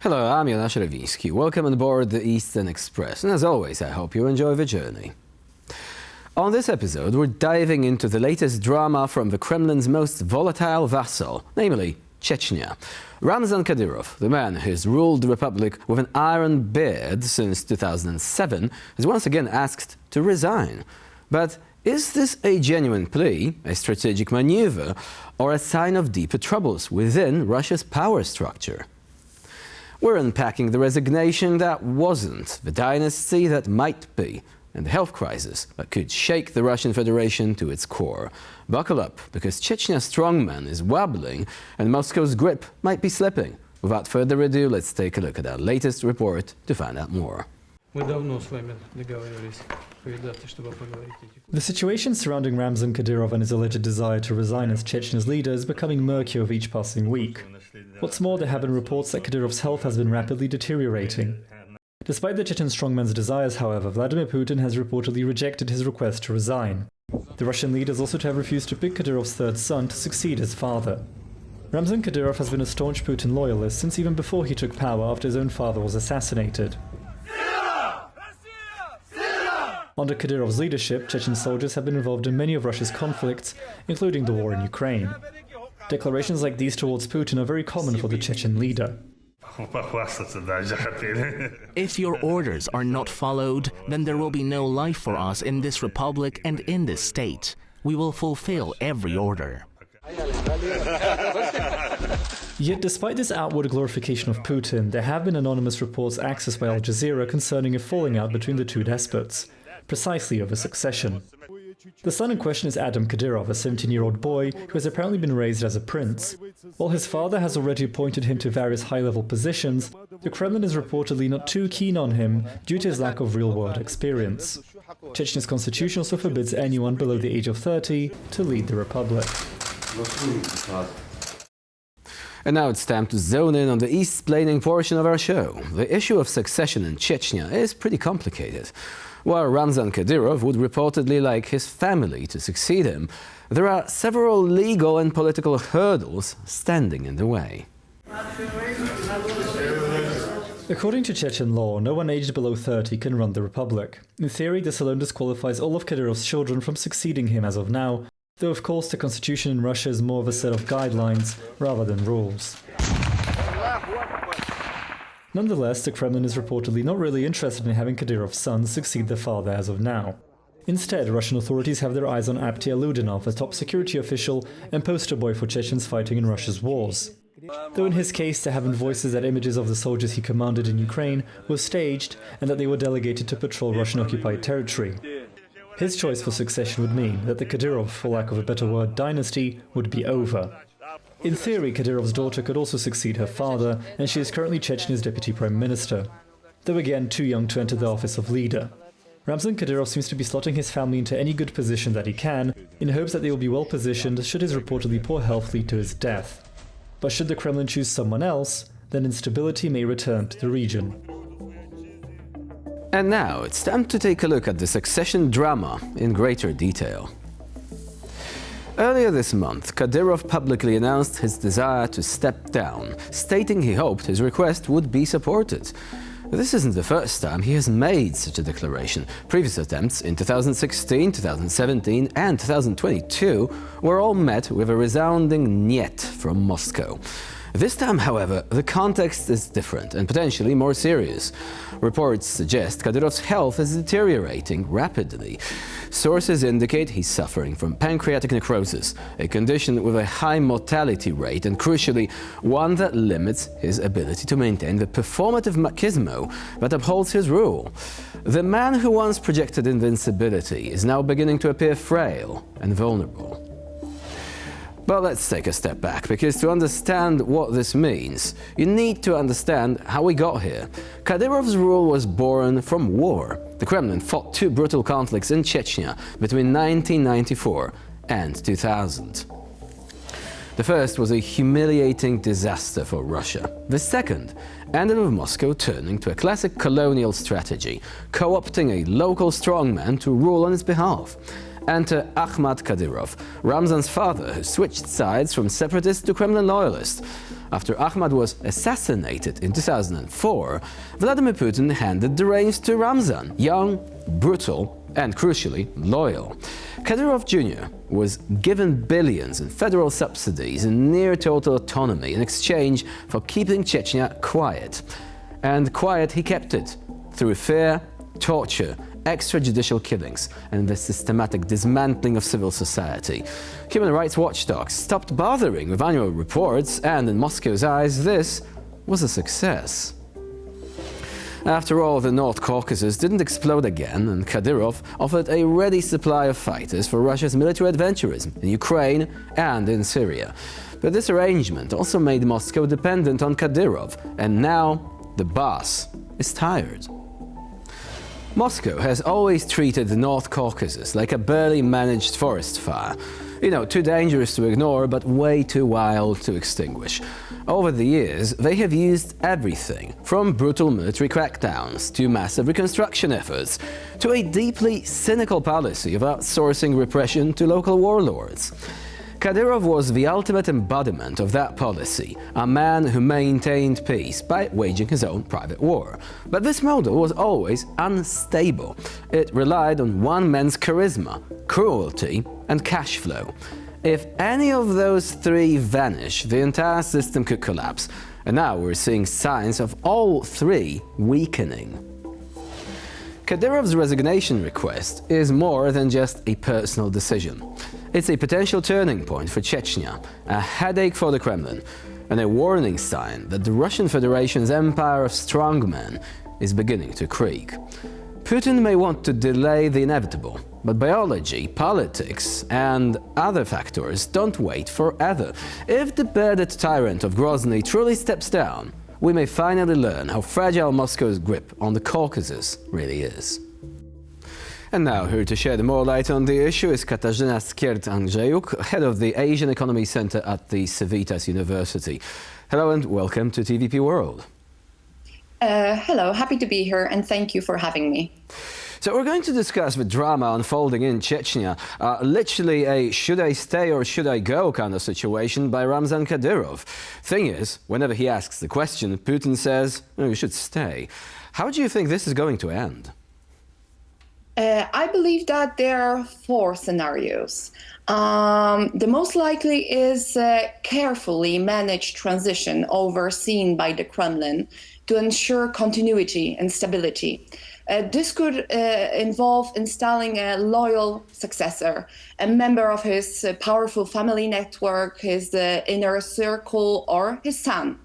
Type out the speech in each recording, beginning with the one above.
Hello, I'm Jonasz Rewiński. Welcome on board the Eastern Express, and as always, I hope you enjoy the journey. On this episode, we're diving into the latest drama from the Kremlin's most volatile vassal, namely Chechnya. Ramzan Kadyrov, the man who has ruled the republic with an iron beard since 2007, is once again asked to resign. But is this a genuine plea, a strategic maneuver, or a sign of deeper troubles within Russia's power structure? We're unpacking the resignation that wasn't, the dynasty that might be, and the health crisis that could shake the Russian Federation to its core. Buckle up, because Chechnya's strongman is wobbling and Moscow's grip might be slipping. Without further ado, let's take a look at our latest report to find out more. The situation surrounding Ramzan Kadyrov and his alleged desire to resign as Chechnya's leader is becoming murkier with each passing week. What's more, there have been reports that Kadyrov's health has been rapidly deteriorating. Despite the Chechen strongman's desires, however, Vladimir Putin has reportedly rejected his request to resign. The Russian leader is also to have refused to pick Kadyrov's third son to succeed his father. Ramzan Kadyrov has been a staunch Putin loyalist since even before he took power after his own father was assassinated. Under Kadyrov's leadership, Chechen soldiers have been involved in many of Russia's conflicts, including the war in Ukraine. Declarations like these towards Putin are very common for the Chechen leader. If your orders are not followed, then there will be no life for us in this republic and in this state. We will fulfill every order. Yet despite this outward glorification of Putin, there have been anonymous reports accessed by Al Jazeera concerning a falling out between the two despots, precisely over succession. The son in question is Adam Kadyrov, a 17-year-old boy who has apparently been raised as a prince. While his father has already appointed him to various high-level positions, the Kremlin is reportedly not too keen on him due to his lack of real-world experience. Chechnya's constitution also forbids anyone below the age of 30 to lead the republic. And now it's time to zone in on the east-splaining portion of our show. The issue of succession in Chechnya is pretty complicated. While Ramzan Kadyrov would reportedly like his family to succeed him, there are several legal and political hurdles standing in the way. According to Chechen law, no one aged below 30 can run the republic. In theory, this alone disqualifies all of Kadyrov's children from succeeding him as of now, though of course the constitution in Russia is more of a set of guidelines rather than rules. Nonetheless, the Kremlin is reportedly not really interested in having Kadyrov's sons succeed their father as of now. Instead, Russian authorities have their eyes on Aptia Ludinov, a top security official and poster boy for Chechens fighting in Russia's wars. Though in his case there have been voices that images of the soldiers he commanded in Ukraine were staged and that they were delegated to patrol Russian-occupied territory. His choice for succession would mean that the Kadyrov, for lack of a better word, dynasty would be over. In theory, Kadyrov's daughter could also succeed her father, and she is currently Chechnya's deputy prime minister, though again too young to enter the office of leader. Ramzan Kadyrov seems to be slotting his family into any good position that he can, in hopes that they will be well positioned should his reportedly poor health lead to his death. But should the Kremlin choose someone else, then instability may return to the region. And now it's time to take a look at the succession drama in greater detail. Earlier this month, Kadyrov publicly announced his desire to step down, stating he hoped his request would be supported. This isn't the first time he has made such a declaration. Previous attempts in 2016, 2017 and 2022 were all met with a resounding "niet" from Moscow. This time, however, the context is different and potentially more serious. Reports suggest Kadyrov's health is deteriorating rapidly. Sources indicate he's suffering from pancreatic necrosis, a condition with a high mortality rate and, crucially, one that limits his ability to maintain the performative machismo that upholds his rule. The man who once projected invincibility is now beginning to appear frail and vulnerable. But let's take a step back, because to understand what this means, you need to understand how we got here. Kadyrov's rule was born from war. The Kremlin fought two brutal conflicts in Chechnya between 1994 and 2000. The first was a humiliating disaster for Russia. The second ended with Moscow turning to a classic colonial strategy, co-opting a local strongman to rule on its behalf. enter Ahmad Kadyrov, Ramzan's father, who switched sides from separatist to Kremlin loyalist. After Ahmad was assassinated in 2004, Vladimir Putin handed the reins to Ramzan, young, brutal, and crucially, loyal. Kadyrov Jr. was given billions in federal subsidies and near-total autonomy in exchange for keeping Chechnya quiet. And quiet he kept it, through fear, torture, extrajudicial killings, and the systematic dismantling of civil society. Human rights watchdogs stopped bothering with annual reports, and in Moscow's eyes, this was a success. After all, the North Caucasus didn't explode again, and Kadyrov offered a ready supply of fighters for Russia's military adventurism in Ukraine and in Syria. But this arrangement also made Moscow dependent on Kadyrov, and now the boss is tired. Moscow has always treated the North Caucasus like a barely managed forest fire. You know, too dangerous to ignore, but way too wild to extinguish. Over the years, they have used everything from brutal military crackdowns to massive reconstruction efforts to a deeply cynical policy of outsourcing repression to local warlords. Kadyrov was the ultimate embodiment of that policy, a man who maintained peace by waging his own private war. But this model was always unstable. It relied on one man's charisma, cruelty, and cash flow. If any of those three vanish, the entire system could collapse. And now we're seeing signs of all three weakening. Kadyrov's resignation request is more than just a personal decision. It's a potential turning point for Chechnya, a headache for the Kremlin, and a warning sign that the Russian Federation's empire of strongmen is beginning to creak. Putin may want to delay the inevitable, but biology, politics, and other factors don't wait forever. If the bearded tyrant of Grozny truly steps down, we may finally learn how fragile Moscow's grip on the Caucasus really is. And now, here to shed more light on the issue is Katarzyna Skiert-Andrzejuk, head of the Asian Economy Center at the Civitas University. Hello and welcome to TVP World. Hello, happy to be here, and thank you for having me. So we're going to discuss the drama unfolding in Chechnya, literally a should I stay or should I go kind of situation by Ramzan Kadyrov. Thing is, whenever he asks the question, Putin says, oh, you should stay. How do you think this is going to end? I believe that there are four scenarios. The most likely is a carefully managed transition overseen by the Kremlin to ensure continuity and stability. This could involve installing a loyal successor, a member of his powerful family network, his inner circle, or his son.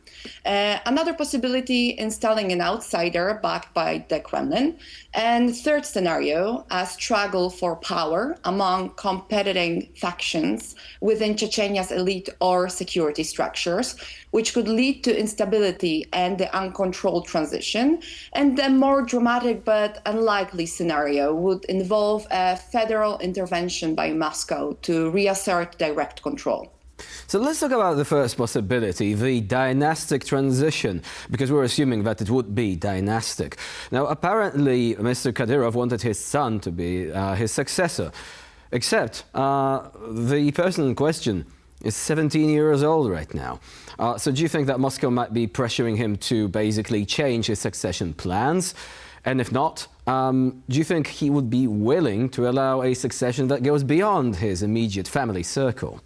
Another possibility, installing an outsider backed by the Kremlin. And third scenario, a struggle for power among competing factions within Chechenya's elite or security structures, which could lead to instability and the uncontrolled transition. And the more dramatic but unlikely scenario would involve a federal intervention by Moscow to reassert direct control. So let's talk about the first possibility, the dynastic transition, because we're assuming that it would be dynastic. Now, apparently, Mr. Kadyrov wanted his son to be his successor, except the person in question is 17 years old right now. So do you think that Moscow might be pressuring him to basically change his succession plans? And if not, do you think he would be willing to allow a succession that goes beyond his immediate family circle?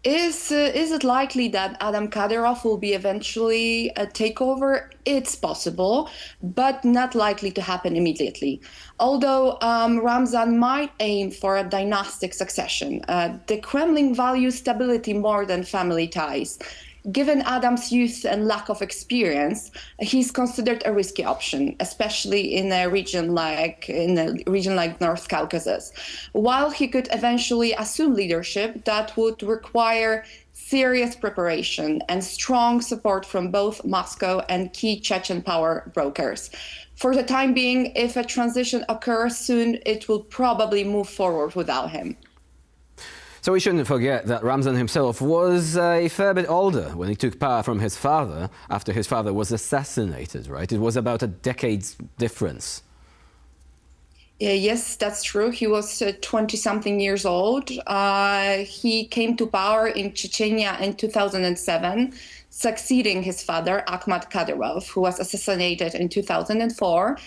Is it likely that Adam Kadyrov will be eventually a takeover? It's possible, but not likely to happen immediately. Although Ramzan might aim for a dynastic succession, the Kremlin values stability more than family ties. Given Adam's youth and lack of experience, he's considered a risky option, especially in a region like North Caucasus. While he could eventually assume leadership, that would require serious preparation and strong support from both Moscow and key Chechen power brokers. For the time being, if a transition occurs soon, it will probably move forward without him. So we shouldn't forget that Ramzan himself was a fair bit older when he took power from his father after his father was assassinated, right? It was about a decade's difference. Yes, that's true. He was 20-something years old. He came to power in Chechnya in 2007, succeeding his father, Akhmat Kadyrov, who was assassinated in 2004.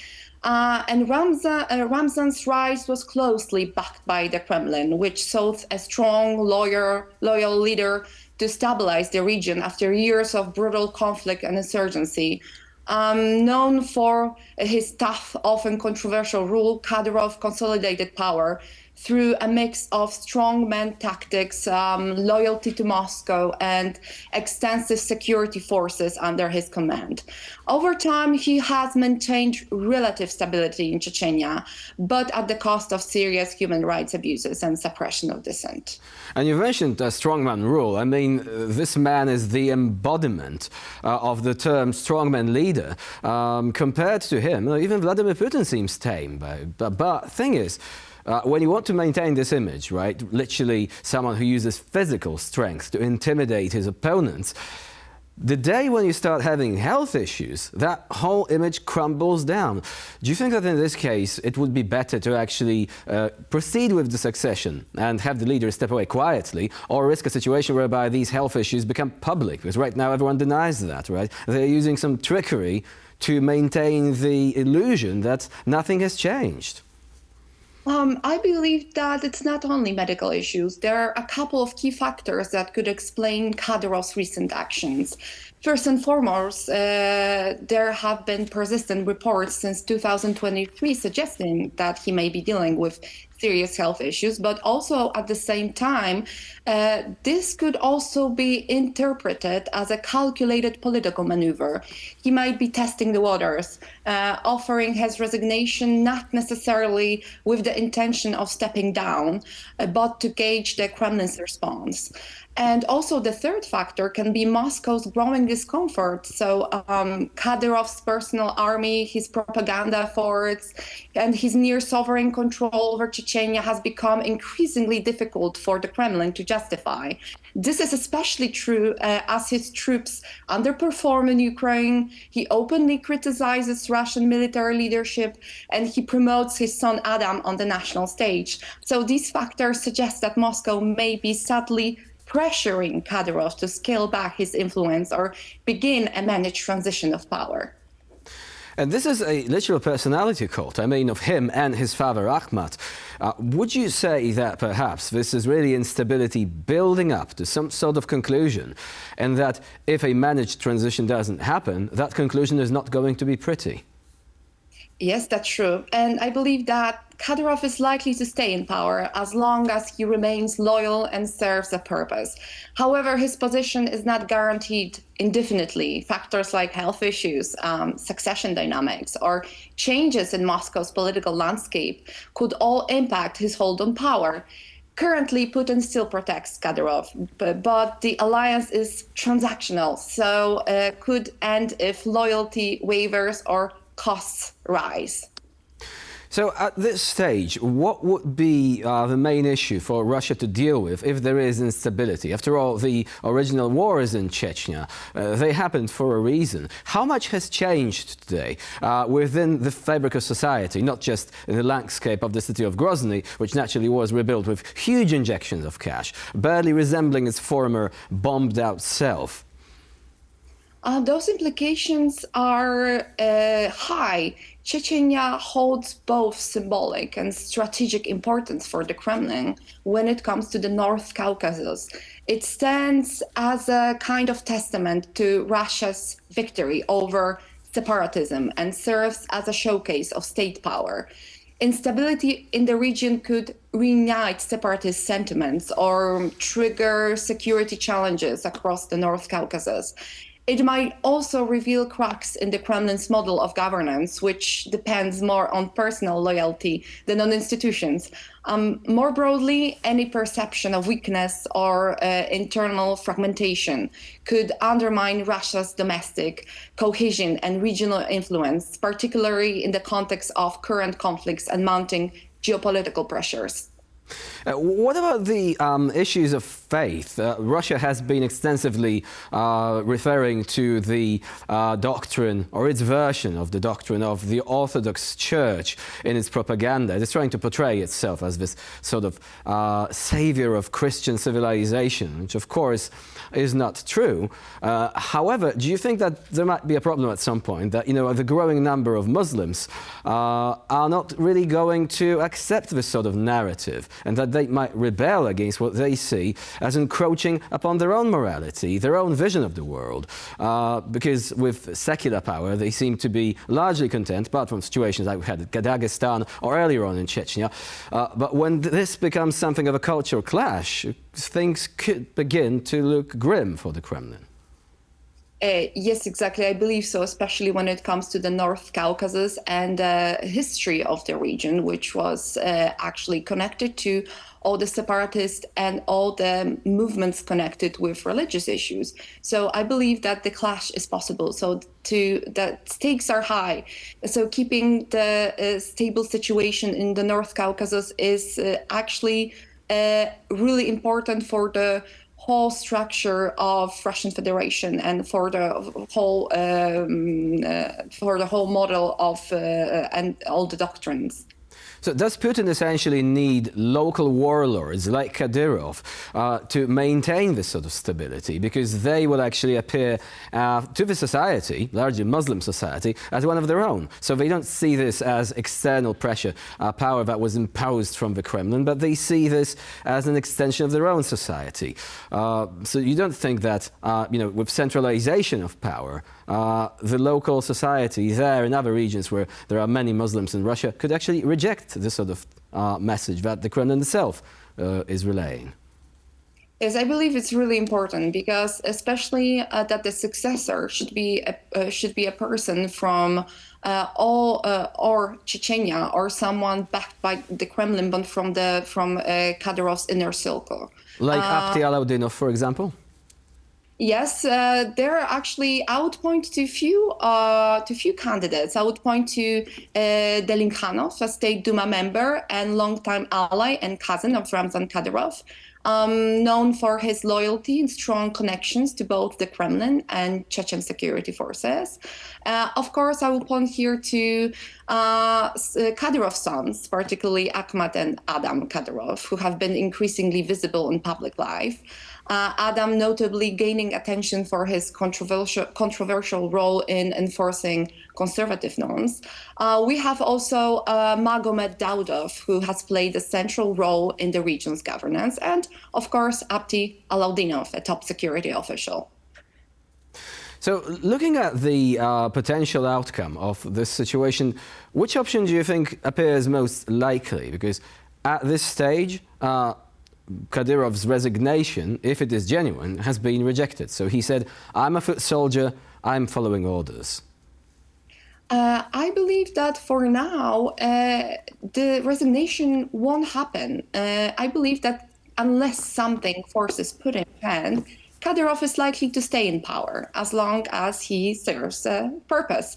And Ramzan's rise was closely backed by the Kremlin, which sought a strong, loyal leader to stabilize the region after years of brutal conflict and insurgency. Known for his tough, often controversial rule, Kadyrov consolidated power through a mix of strongman tactics, loyalty to Moscow, and extensive security forces under his command. Over time, he has maintained relative stability in Chechnya, but at the cost of serious human rights abuses and suppression of dissent. And you mentioned strongman rule. I mean, this man is the embodiment of the term strongman leader. Compared to him, even Vladimir Putin seems tame. But thing is, when you want to maintain this image, right, literally someone who uses physical strength to intimidate his opponents, the day when you start having health issues, that whole image crumbles down. Do you think that in this case it would be better to actually proceed with the succession and have the leader step away quietly, or risk a situation whereby these health issues become public? Because right now everyone denies that, right? They're using some trickery to maintain the illusion that nothing has changed. I believe that it's not only medical issues. There are a couple of key factors that could explain Kadyrov's recent actions. First and foremost, there have been persistent reports since 2023 suggesting that he may be dealing with serious health issues, but also at the same time, this could also be interpreted as a calculated political maneuver. He might be testing the waters, offering his resignation not necessarily with the intention of stepping down, but to gauge the Kremlin's response. And also the third factor can be Moscow's growing discomfort. So Kadyrov's personal army, his propaganda efforts, and his near sovereign control over Chechnya has become increasingly difficult for the Kremlin to justify. This is especially true as his troops underperform in Ukraine. He openly criticizes Russian military leadership, and he promotes his son Adam on the national stage. So these factors suggest that Moscow may be subtly pressuring Kadyrov to scale back his influence or begin a managed transition of power. And this is a literal personality cult, I mean, of him and his father Akhmat. Would you say that perhaps this is really instability building up to some sort of conclusion, and that if a managed transition doesn't happen, that conclusion is not going to be pretty? Yes, that's true. And I believe that Kadyrov is likely to stay in power as long as he remains loyal and serves a purpose. However, his position is not guaranteed indefinitely. Factors like health issues, succession dynamics, or changes in Moscow's political landscape could all impact his hold on power. Currently, Putin still protects Kadyrov, but the alliance is transactional, so could end if loyalty wavers or costs rise. So at this stage, what would be the main issue for Russia to deal with if there is instability? After all, the original wars in Chechnya, they happened for a reason. How much has changed today within the fabric of society, not just in the landscape of the city of Grozny, which naturally was rebuilt with huge injections of cash, barely resembling its former bombed-out self? Those implications are high. Chechnya holds both symbolic and strategic importance for the Kremlin when it comes to the North Caucasus. It stands as a kind of testament to Russia's victory over separatism and serves as a showcase of state power. Instability in the region could reignite separatist sentiments or trigger security challenges across the North Caucasus. It might also reveal cracks in the Kremlin's model of governance, which depends more on personal loyalty than on institutions. More broadly, any perception of weakness or internal fragmentation could undermine Russia's domestic cohesion and regional influence, particularly in the context of current conflicts and mounting geopolitical pressures. What about the issues of faith? Russia has been extensively referring to the doctrine, or its version of the doctrine of the Orthodox Church in its propaganda. It is trying to portray itself as this sort of savior of Christian civilization, which of course is not true. However, do you think that there might be a problem at some point that, the growing number of Muslims are not really going to accept this sort of narrative, and that they might rebel against what they see as encroaching upon their own morality, their own vision of the world? Because with secular power, they seem to be largely content, apart from situations like we had in Dagestan or earlier on in Chechnya. But when this becomes something of a cultural clash, things could begin to look grim for the Kremlin. Yes, exactly. I believe so, especially when it comes to the North Caucasus and the history of the region, which was actually connected to all the separatists and all the movements connected with religious issues. So I believe that the clash is possible. So the stakes are high. So keeping the stable situation in the North Caucasus is actually really important for the whole structure of Russian Federation and for the whole model of and all the doctrines. So does Putin essentially need local warlords like Kadyrov to maintain this sort of stability? Because they will actually appear to the society, largely Muslim society, as one of their own. So they don't see this as external pressure, power that was imposed from the Kremlin, but they see this as an extension of their own society. So you don't think that, with centralization of power, the local society there in other regions where there are many Muslims in Russia could actually reject this sort of message that the Kremlin itself is relaying? Yes, I believe it's really important because especially that the successor should be a person from or Chechnya or someone backed by the Kremlin, but from Kadyrov's inner circle. Like Abti Alaudinov, for example? Yes, there are actually. I would point to few candidates. I would point to Delinkhanov, a State Duma member and longtime ally and cousin of Ramzan Kadyrov, known for his loyalty and strong connections to both the Kremlin and Chechen security forces. Of course, I will point here to Kadyrov's sons, particularly Akhmat and Adam Kadyrov, who have been increasingly visible in public life. Adam notably gaining attention for his controversial role in enforcing conservative norms. We have also Magomed Daudov, who has played a central role in the region's governance, and of course Abti Alaudinov, a top security official. So looking at the potential outcome of this situation, which option do you think appears most likely? Because at this stage, Kadyrov's resignation, if it is genuine, has been rejected. So he said, I'm a foot soldier, I'm following orders. I believe that for now, the resignation won't happen. I believe that unless something forces Putin in hand, Kadyrov is likely to stay in power as long as he serves a purpose.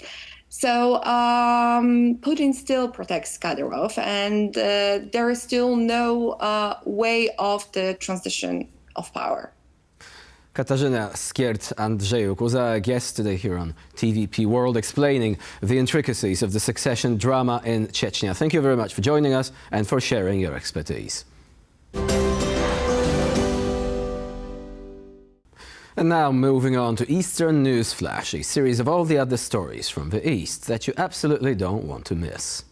So Putin still protects Kadyrov, and there is still no way of the transition of power. Katarzyna Skiert-Andrzejuk was our guest today here on TVP World, explaining the intricacies of the succession drama in Chechnya. Thank you very much for joining us and for sharing your expertise. And now moving on to Eastern News Flash, a series of all the other stories from the East that you absolutely don't want to miss.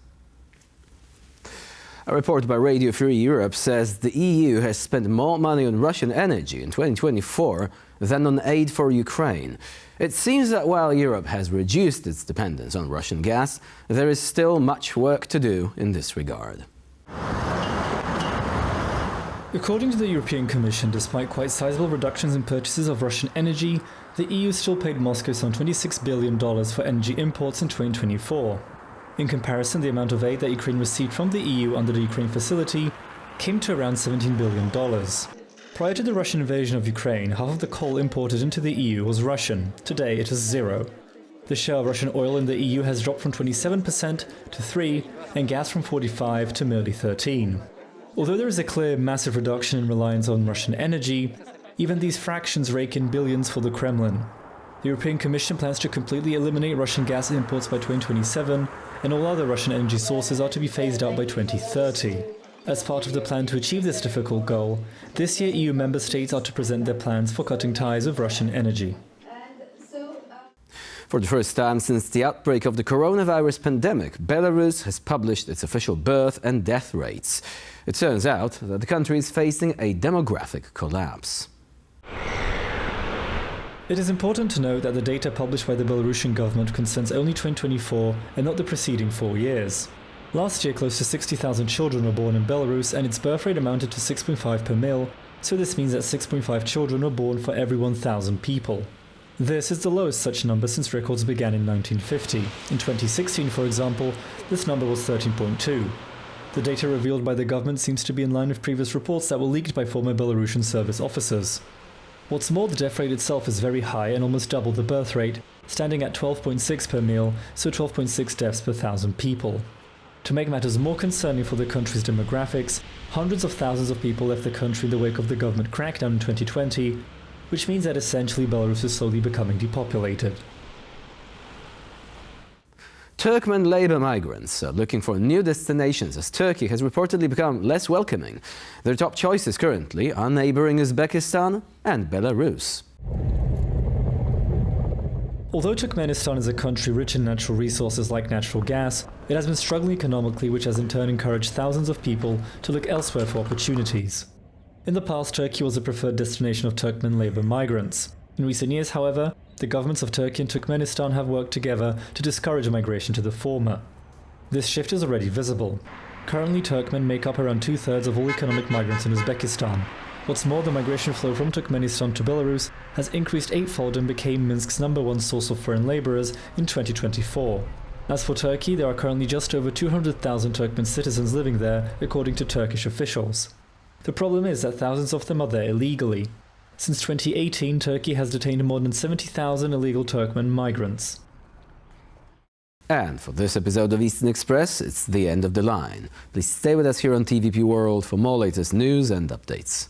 A report by Radio Free Europe says the EU has spent more money on Russian energy in 2024 than on aid for Ukraine. It seems that while Europe has reduced its dependence on Russian gas, there is still much work to do in this regard. According to the European Commission, despite quite sizable reductions in purchases of Russian energy, the EU still paid Moscow some $26 billion for energy imports in 2024. In comparison, the amount of aid that Ukraine received from the EU under the Ukraine facility came to around $17 billion. Prior to the Russian invasion of Ukraine, half of the coal imported into the EU was Russian. Today it is zero. The share of Russian oil in the EU has dropped from 27% to 3%, and gas from 45% to merely 13%. Although there is a clear massive reduction in reliance on Russian energy, even these fractions rake in billions for the Kremlin. The European Commission plans to completely eliminate Russian gas imports by 2027, and all other Russian energy sources are to be phased out by 2030. As part of the plan to achieve this difficult goal, this year EU member states are to present their plans for cutting ties with Russian energy. For the first time since the outbreak of the coronavirus pandemic, Belarus has published its official birth and death rates. It turns out that the country is facing a demographic collapse. It is important to note that the data published by the Belarusian government concerns only 2024 and not the preceding 4 years. Last year, close to 60,000 children were born in Belarus, and its birth rate amounted to 6.5 per mil, so this means that 6.5 children were born for every 1,000 people. This is the lowest such number since records began in 1950. In 2016, for example, this number was 13.2. The data revealed by the government seems to be in line with previous reports that were leaked by former Belarusian service officers. What's more, the death rate itself is very high and almost double the birth rate, standing at 12.6 per mil, so 12.6 deaths per 1,000 people. To make matters more concerning for the country's demographics, hundreds of thousands of people left the country in the wake of the government crackdown in 2020, which means that essentially Belarus is slowly becoming depopulated. Turkmen labor migrants are looking for new destinations as Turkey has reportedly become less welcoming. Their top choices currently are neighboring Uzbekistan and Belarus. Although Turkmenistan is a country rich in natural resources like natural gas, it has been struggling economically, which has in turn encouraged thousands of people to look elsewhere for opportunities. In the past, Turkey was a preferred destination of Turkmen labor migrants. In recent years, however, the governments of Turkey and Turkmenistan have worked together to discourage migration to the former. This shift is already visible. Currently, Turkmen make up around 2/3 of all economic migrants in Uzbekistan. What's more, the migration flow from Turkmenistan to Belarus has increased eightfold and became Minsk's #1 source of foreign laborers in 2024. As for Turkey, there are currently just over 200,000 Turkmen citizens living there, according to Turkish officials. The problem is that thousands of them are there illegally. Since 2018, Turkey has detained more than 70,000 illegal Turkmen migrants. And for this episode of Eastern Express, it's the end of the line. Please stay with us here on TVP World for more latest news and updates.